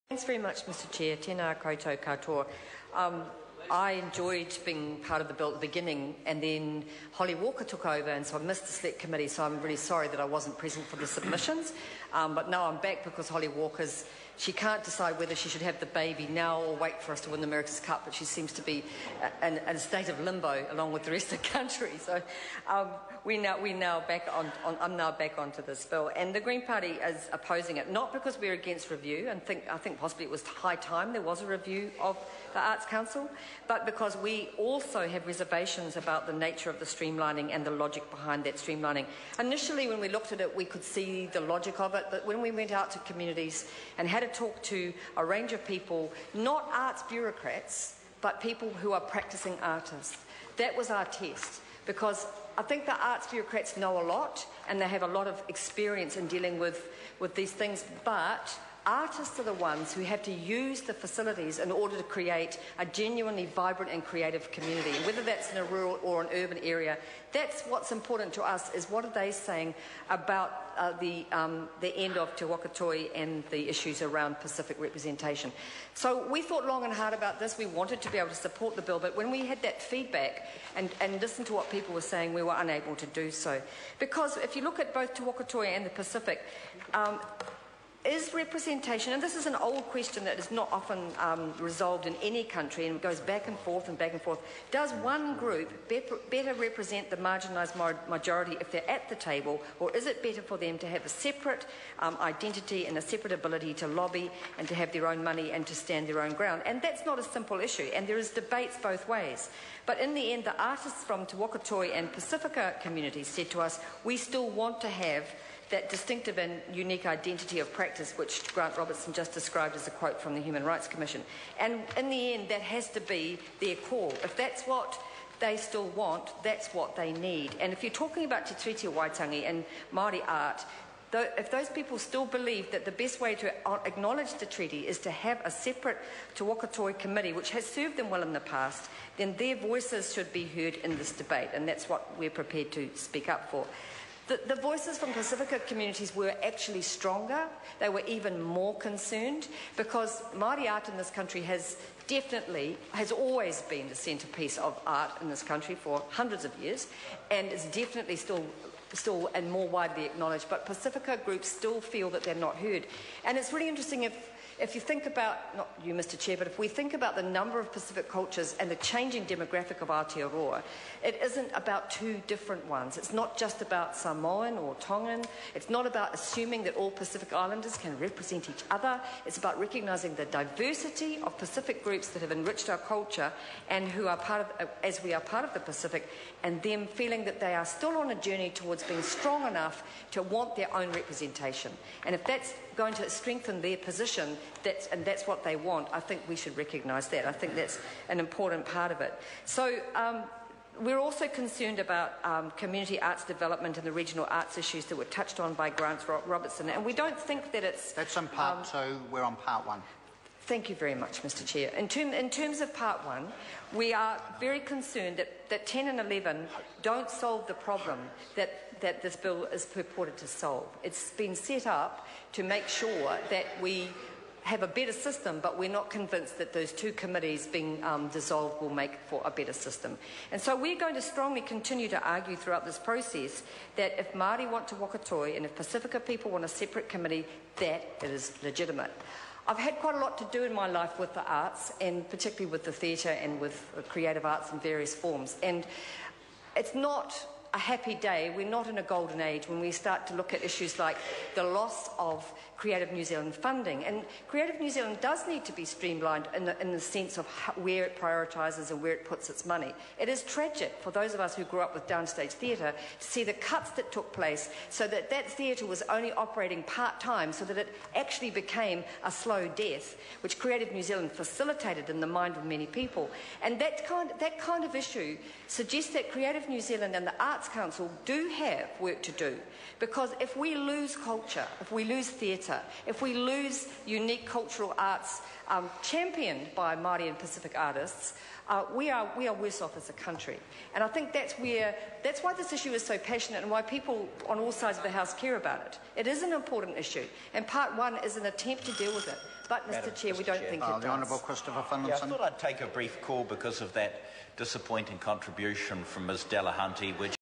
Thanks very much, Mr Chair. Tēnā koutou katoa. I enjoyed being part of the bill at the beginning, and then Holly Walker took over, and so I missed the select committee, so I'm really sorry that I wasn't present for the submissions. But now I'm back because Holly she can't decide whether she should have the baby now or wait for us to win the America's Cup, but she seems to be in a state of limbo along with the rest of the country. So I'm now back onto this bill, and the Green Party is opposing it, not because we're against review, and I think possibly it was high time there was a review of the Arts Council, but because we also have reservations about the nature of the streamlining and the logic behind that streamlining. Initially, when we looked at it, we could see the logic of it, but when we went out to communities and had to talk to a range of people, not arts bureaucrats, but people who are practising artists, that was our test. Because I think the arts bureaucrats know a lot and they have a lot of experience in dealing with these things, but artists are the ones who have to use the facilities in order to create a genuinely vibrant and creative community. Whether that's in a rural or an urban area, that's what's important to us, is what are they saying about the end of Te Wakatoi and the issues around Pacific representation. So we thought long and hard about this. We wanted to be able to support the bill, but when we had that feedback and listened to what people were saying, we were unable to do so. Because if you look at both Te Wakatoi and the Pacific, is representation, and this is an old question that is not often resolved in any country and goes back and forth, does one group better represent the marginalised majority if they're at the table, or is it better for them to have a separate identity and a separate ability to lobby and to have their own money and to stand their own ground? And that's not a simple issue, and there is debates both ways. But in the end, the artists from Te Wakatoi and Pacifica communities said to us, we still want to have that distinctive and unique identity of practice, which Grant Robertson just described as a quote from the Human Rights Commission. And in the end, that has to be their call. If that's what they still want, that's what they need. And if you're talking about Te Tiriti Waitangi and Māori art, if those people still believe that the best way to acknowledge the treaty is to have a separate Te Wakatoi committee, which has served them well in the past, then their voices should be heard in this debate, and that's what we're prepared to speak up for. The voices from Pacifica communities were actually stronger. They were even more concerned, because Māori art in this country has always been the centrepiece of art in this country for hundreds of years, and is definitely still and more widely acknowledged. But Pacifica groups still feel that they're not heard. And it's really interesting if you think about, not you, Mr Chair, but if we think about the number of Pacific cultures and the changing demographic of Aotearoa, it isn't about two different ones. It's not just about Samoan or Tongan. It's not about assuming that all Pacific Islanders can represent each other. It's about recognising the diversity of Pacific groups that have enriched our culture and who are as we are part of the Pacific, and them feeling that they are still on a journey towards being strong enough to want their own representation. And if that's going to strengthen their position, that's what they want, I think we should recognise that. I think that's an important part of it. So we're also concerned about community arts development and the regional arts issues that were touched on by Grant Robertson, and we don't think that it's... That's on part two, we're on part one. Thank you very much, Mr Chair. In terms of part one, we are very concerned that 10 and 11 don't solve the problem that this bill is purported to solve. It's been set up to make sure that we have a better system, but we're not convinced that those two committees being dissolved will make for a better system. And so we're going to strongly continue to argue throughout this process that if Māori want Te Wakatoi and if Pacifica people want a separate committee, that it is legitimate. I've had quite a lot to do in my life with the arts, and particularly with the theatre and with creative arts in various forms. And it's not a happy day, we're not in a golden age when we start to look at issues like the loss of Creative New Zealand funding. And Creative New Zealand does need to be streamlined in the sense of where it prioritises and where it puts its money. It is tragic for those of us who grew up with downstage theatre to see the cuts that took place, so that theatre was only operating part-time, so that it actually became a slow death, which Creative New Zealand facilitated in the mind of many people. And that kind of issue suggests that Creative New Zealand and the Arts Council do have work to do, because if we lose culture, if we lose theatre, if we lose unique cultural arts championed by Māori and Pacific artists, we are worse off as a country. And I think that's why this issue is so passionate and why people on all sides of the House care about it. It is an important issue, and part one is an attempt to deal with it. But, Mr Chair, we don't think it does. The Honourable Christopher Yeah, I Finlayson. thought I'd take a brief call because of that disappointing contribution from Ms Delahunty, which